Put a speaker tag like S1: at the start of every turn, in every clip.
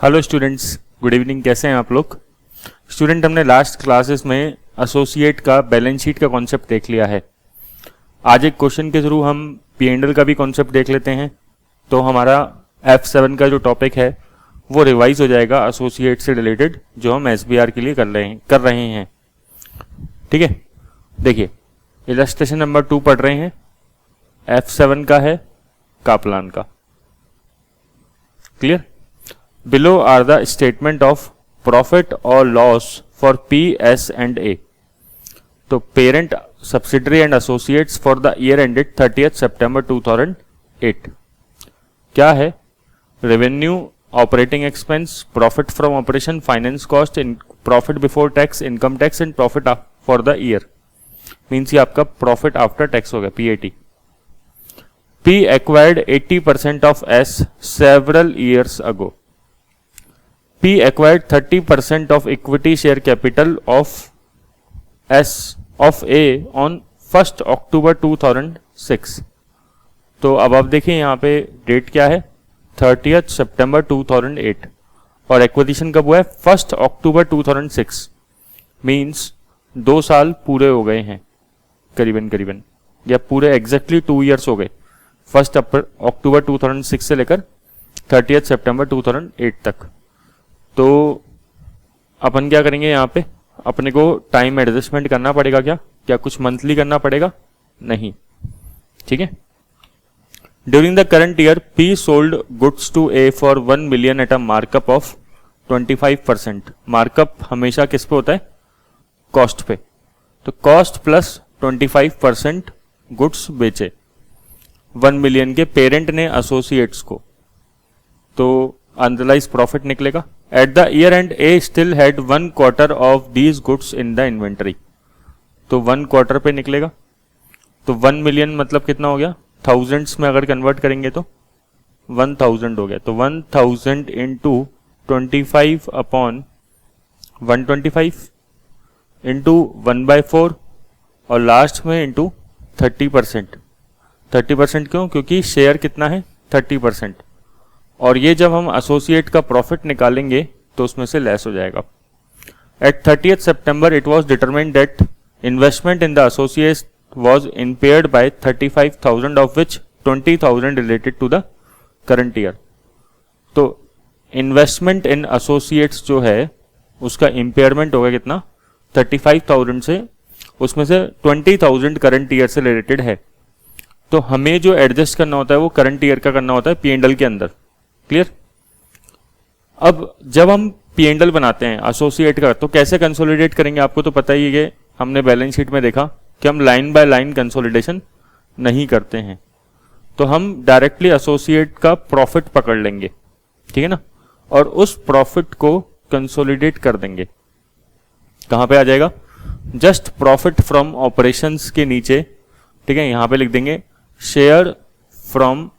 S1: Hello students, good evening. कैसे हैं आप लोग? स्टूडेंट, हमने लास्ट क्लासेस में एसोसिएट का बैलेंस शीट का कॉन्सेप्ट देख लिया है। आज एक क्वेश्चन के थ्रू हम P&L का भी कॉन्सेप्ट देख लेते हैं, तो हमारा F7 का जो टॉपिक है वो रिवाइज हो जाएगा एसोसिएट से रिलेटेड, जो हम SBR के लिए कर रहे हैं। ठीक है, देखिए इलस्ट्रेशन नंबर 2 पढ़ रहे हैं, F7 का है कापलान का। Clear? Below are the statement of profit or loss for P, S and A. तो parent, subsidiary and associates for the year ended 30th September 2008 क्या है? Revenue, operating expense, profit from operation, finance cost, profit before tax, income tax and profit for the year. Means ये आपका profit after tax हो गया, PAT. P acquired 80% of S several years ago. P acquired 30% of equity share capital of S of A on 1st October 2006. तो अब आप देखिए यहाँ पे डेट क्या है, 30th September 2008 और एक्विजिशन कब हुआ है, 1st October 2006। मीन्स 2 साल पूरे हो गए हैं करीबन, या पूरे एग्जैक्टली 2 ईयर्स हो गए, 1st October 2006 से लेकर 30th September 2008 तक। तो अपन क्या करेंगे, यहाँ पे अपने को टाइम एडजस्टमेंट करना पड़ेगा। क्या कुछ मंथली करना पड़ेगा? नहीं। ठीक है। During the current year P sold goods to A for 1 million at a markup of 25%। Markup हमेशा किस पे होता है? कॉस्ट पे। तो कॉस्ट प्लस 25% गुड्स बेचे 1 million के पेरेंट ने एसोसिएट्स को, तो अनरियलाइज प्रॉफिट निकलेगा। At the year and A still had 1 quarter of these goods in the inventory, तो 1 quarter पे निकलेगा। तो 1 million मतलब कितना हो गया, थाउजेंड्स में अगर कन्वर्ट करेंगे तो 1000 हो गया। तो 1000 इंटू 25 अपॉन 125 इंटू 1/4 और लास्ट में इंटू 30%। 30% क्यों? क्योंकि शेयर कितना है, 30%। और ये जब हम एसोसिएट का प्रॉफिट निकालेंगे तो उसमें से लेस हो जाएगा। At 30th September it was determined that investment in the associate was impaired by 35,000 of which 20,000 related to the current year. तो इन्वेस्टमेंट इन एसोसिएट्स जो है उसका इम्पेयरमेंट होगा कितना, 35,000 से, उसमें से 20,000 करंट ईयर से रिलेटेड है। तो हमें जो एडजस्ट करना होता है वो करंट ईयर का करना होता है P&L के अंदर। क्लियर? अब जब हम P&L बनाते हैं एसोसिएट का तो कैसे कंसोलिडेट करेंगे, आपको तो पता ही है, हमने बैलेंस शीट में देखा कि हम लाइन बाय लाइन कंसोलिडेशन नहीं करते हैं। तो हम डायरेक्टली एसोसिएट का प्रॉफिट पकड़ लेंगे, ठीक है ना, और उस प्रॉफिट को कंसोलिडेट कर देंगे। कहां पे आ जाएगा? जस्ट प्रॉफिट फ्रॉम ऑपरेशंस के नीचे, ठीक है, यहां पे लिख देंगे शेयर फ्रॉम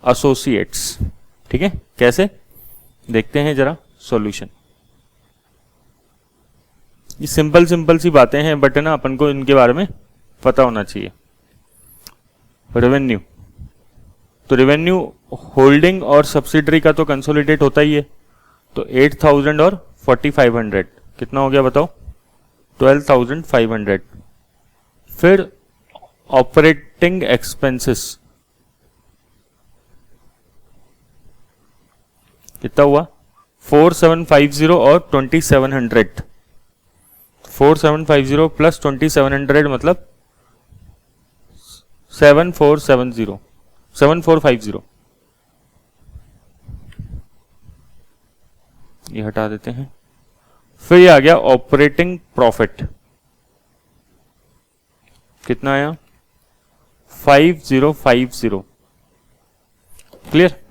S1: एसोसिएट्स। ठीक है, कैसे देखते हैं जरा सॉल्यूशन। ये सिंपल सी बातें हैं, बट ना अपन को इनके बारे में पता होना चाहिए। रेवेन्यू, तो रेवेन्यू होल्डिंग और सब्सिडरी का तो कंसोलिडेट होता ही है। तो 8,000 और 4,500 कितना हो गया बताओ, 12,500। फिर ऑपरेटिंग एक्सपेंसेस कितना हुआ, 4750 और 2700। 4750 प्लस 2700 मतलब 7450। ये हटा देते हैं। फिर ये आ गया ऑपरेटिंग प्रॉफिट, कितना आया, 5050। क्लियर?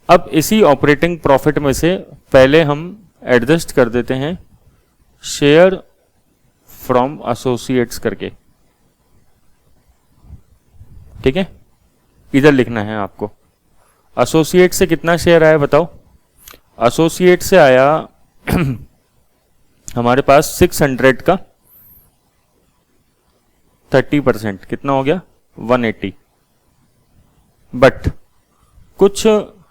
S1: अब इसी ऑपरेटिंग प्रॉफिट में से पहले हम एडजस्ट कर देते हैं शेयर फ्रॉम एसोसिएट्स करके। ठीक है, इधर लिखना है आपको। एसोसिएट से कितना शेयर आया बताओ? एसोसिएट से आया हमारे पास 600 का 30%, कितना हो गया, 180। बट कुछ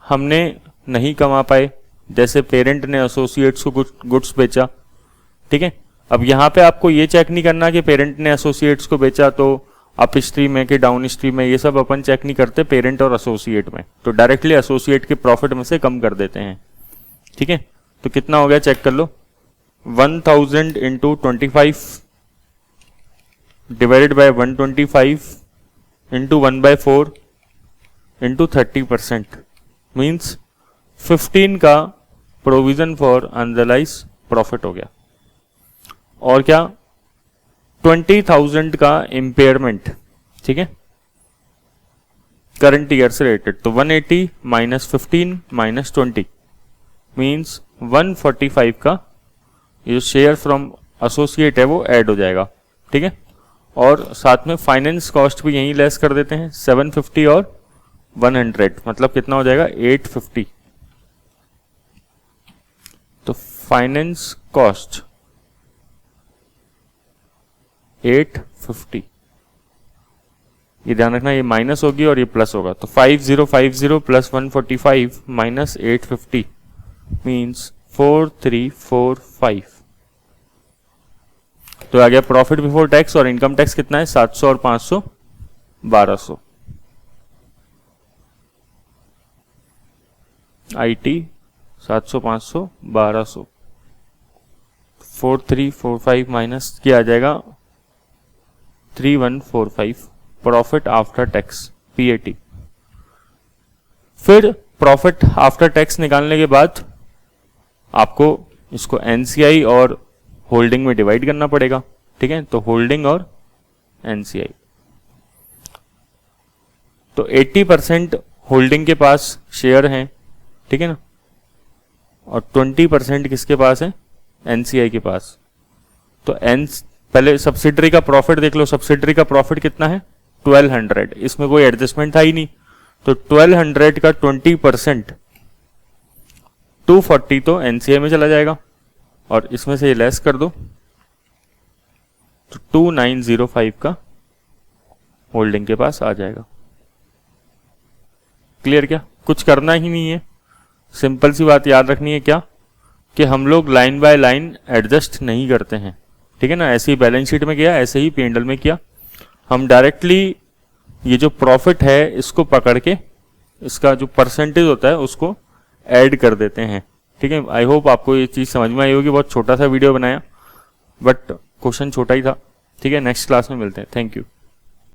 S1: हमने नहीं कमा पाए, जैसे पेरेंट ने एसोसिएट्स को गुड्स बेचा, ठीक है। अब यहाँ पे आपको ये चेक नहीं करना कि पेरेंट ने एसोसिएट्स को बेचा तो अप स्ट्रीम में कि डाउन स्ट्रीम में, ये सब अपन चेक नहीं करते पेरेंट और एसोसिएट में, तो डायरेक्टली एसोसिएट के प्रॉफिट में से कम कर देते हैं, ठीक है। तो कितना हो गया चेक कर लो, 1000 into 25 divided by 125 into 1/4 into 30% means 15 का प्रोविजन फॉर अनरियलाइज प्रॉफिट हो गया। और क्या, 20,000 का इम्पेयरमेंट, ठीक है, करंट ईयर से रिलेटेड, तो 180 माइनस 15 माइनस 20 मीन्स 145 का ये शेयर फ्रॉम एसोसिएट है वो ऐड हो जाएगा, ठीक है। और साथ में फाइनेंस कॉस्ट भी यहीं लेस कर देते हैं, 750 और 100, मतलब कितना हो जाएगा 850। तो फाइनेंस कॉस्ट 850, ये ध्यान रखना, ये माइनस होगी और ये प्लस होगा, तो 5050 प्लस 145 माइनस 850 मीन्स 4345। तो आ गया प्रॉफिट बिफोर टैक्स। और इनकम टैक्स कितना है, 700 और 500 1200। आईटी 700 500 1200, 4345 माइनस किया आ जाएगा 3145 प्रॉफिट आफ्टर टैक्स पीएटी। फिर प्रॉफिट आफ्टर टैक्स निकालने के बाद आपको इसको एनसीआई और होल्डिंग में डिवाइड करना पड़ेगा, ठीक है। तो होल्डिंग और एनसीआई, तो 80% होल्डिंग के पास शेयर हैं, ठीक है ना, और 20% किसके पास है, एनसीआई के पास। तो पहले सब्सिडरी का प्रॉफिट देख लो, सब्सिडरी का प्रॉफिट कितना है 1200, इसमें कोई एडजस्टमेंट था ही नहीं, तो 1200 का 20% 240 तो एनसीआई में चला जाएगा और इसमें से ये लेस कर दो तो 2905 का होल्डिंग के पास आ जाएगा। क्लियर? क्या कुछ करना ही नहीं है, सिंपल सी बात याद रखनी है क्या, कि हम लोग लाइन बाय लाइन एडजस्ट नहीं करते हैं, ठीक है ना। ऐसे ही बैलेंस शीट में किया, ऐसे ही P&L में किया, हम डायरेक्टली ये जो प्रॉफिट है इसको पकड़ के इसका जो परसेंटेज होता है उसको ऐड कर देते हैं, ठीक है। आई होप आपको ये चीज़ समझ में आई होगी। बहुत छोटा सा वीडियो बनाया बट क्वेश्चन छोटा ही था, ठीक है। नेक्स्ट क्लास में मिलते हैं, थैंक यू।